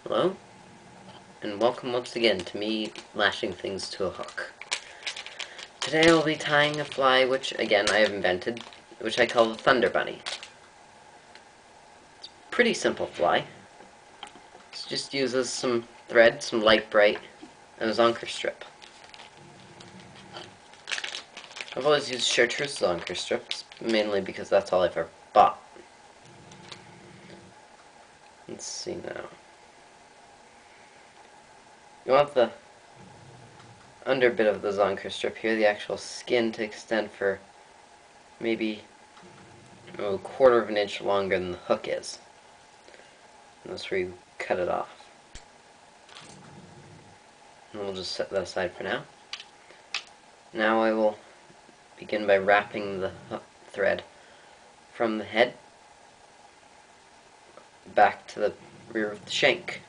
Hello, and welcome once again to me lashing things to a hook. Today I'll be tying a fly which, again, I have invented, which I call the Thunder Bunny. It's a pretty simple fly. It just uses some thread, some Lite-Brite, and a Zonker strip. I've always used chartreuse Zonker strips, mainly because that's all I've ever bought. Let's see now. You want the under bit of the Zonker strip here, the actual skin, to extend for maybe a quarter of an inch longer than the hook is. And that's where you cut it off. And we'll just set that aside for now. Now I will begin by wrapping the thread from the head back to the rear of the shank.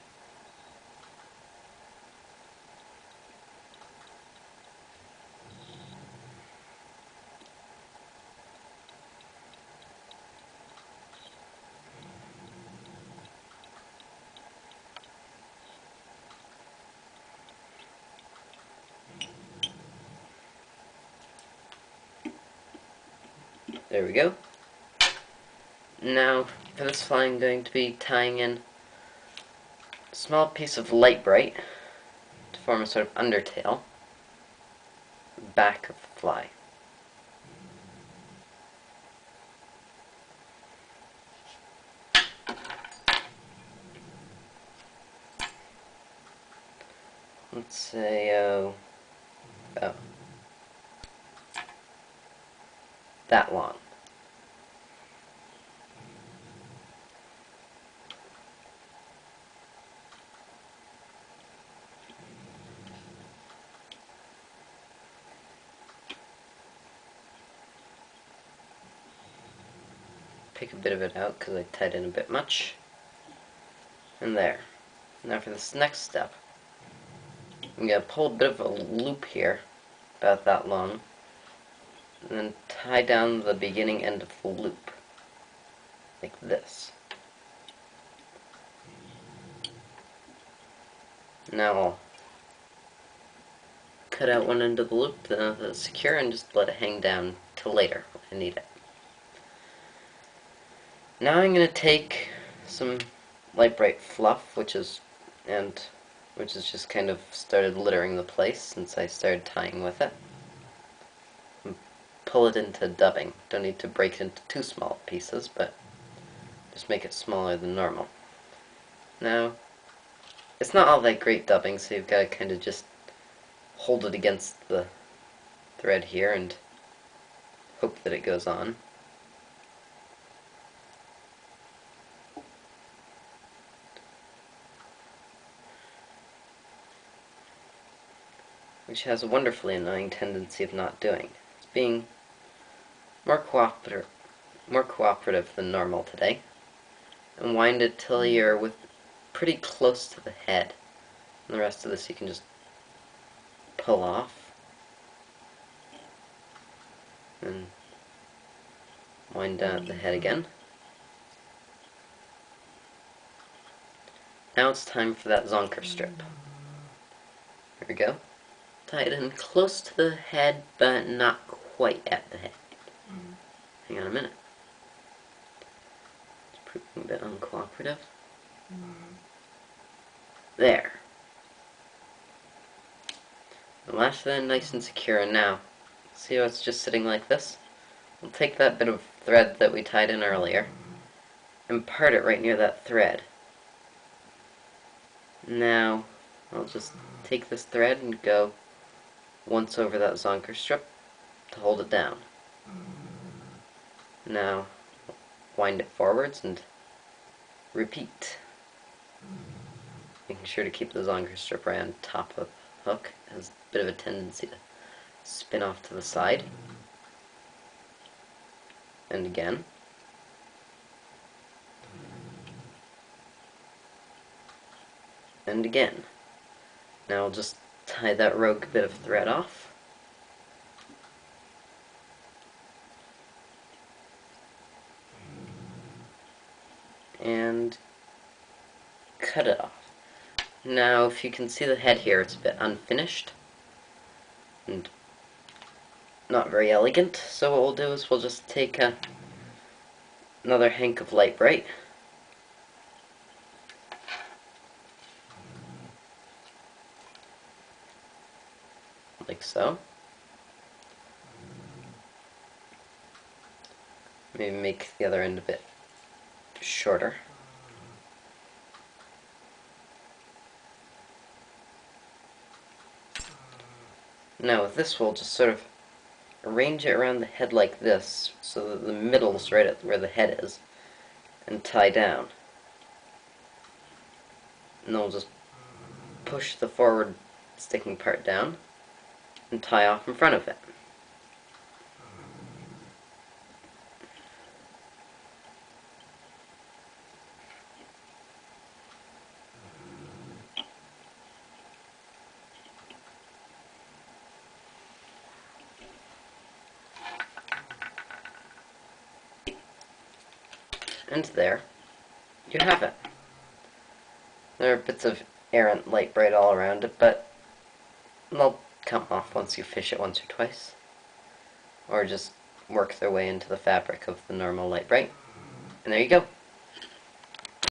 There we go. Now, for this fly, I'm going to be tying in a small piece of Lite-Brite to form a sort of undertail back of the fly. Let's say, about that long. Pick a bit of it out because I tied in a bit much. And there. Now for this next step, I'm going to pull a bit of a loop here, about that long, and then tie down the beginning end of the loop, like this. Now I'll cut out one end of the loop, then it's secure, and just let it hang down till later when I need it. Now I'm going to take some Lite-Brite fluff, which is just kind of started littering the place since I started tying with it. And pull it into dubbing. Don't need to break it into too small pieces, but just make it smaller than normal. Now, it's not all that great dubbing, so you've got to kind of just hold it against the thread here and hope that it goes on. Which has a wonderfully annoying tendency of not doing. It's being more cooperative than normal today. And wind it till you're pretty close to the head. And the rest of this you can just pull off. And wind down at the head again. Now it's time for that Zonker strip. Here we go. Tie it in close to the head, but not quite at the head. Hang on a minute. It's proving a bit uncooperative. There. I'll lash that in nice and secure, and now, see how it's just sitting like this? We'll take that bit of thread that we tied in earlier and part it right near that thread. Now, I'll just take this thread and go once over that Zonker strip to hold it down. Now, wind it forwards and repeat. Making sure to keep the Zonker strip right on top of the hook. It has a bit of a tendency to spin off to the side. And again. And again. Now I'll just tie that rogue bit of thread off. And cut it off. Now, if you can see the head here, it's a bit unfinished and not very elegant. So what we'll do is we'll just take another hank of Lite-Brite, like so. Maybe make the other end a bit shorter. Now with this, we'll just sort of arrange it around the head like this, so that the middle's right at where the head is, and tie down. And then we'll just push the forward sticking part down, and tie off in front of it. And there, you have it. There are bits of errant Lite-Brite all around it, but they'll come off once you fish it once or twice. Or just work their way into the fabric of the normal Lite-Brite. And there you go.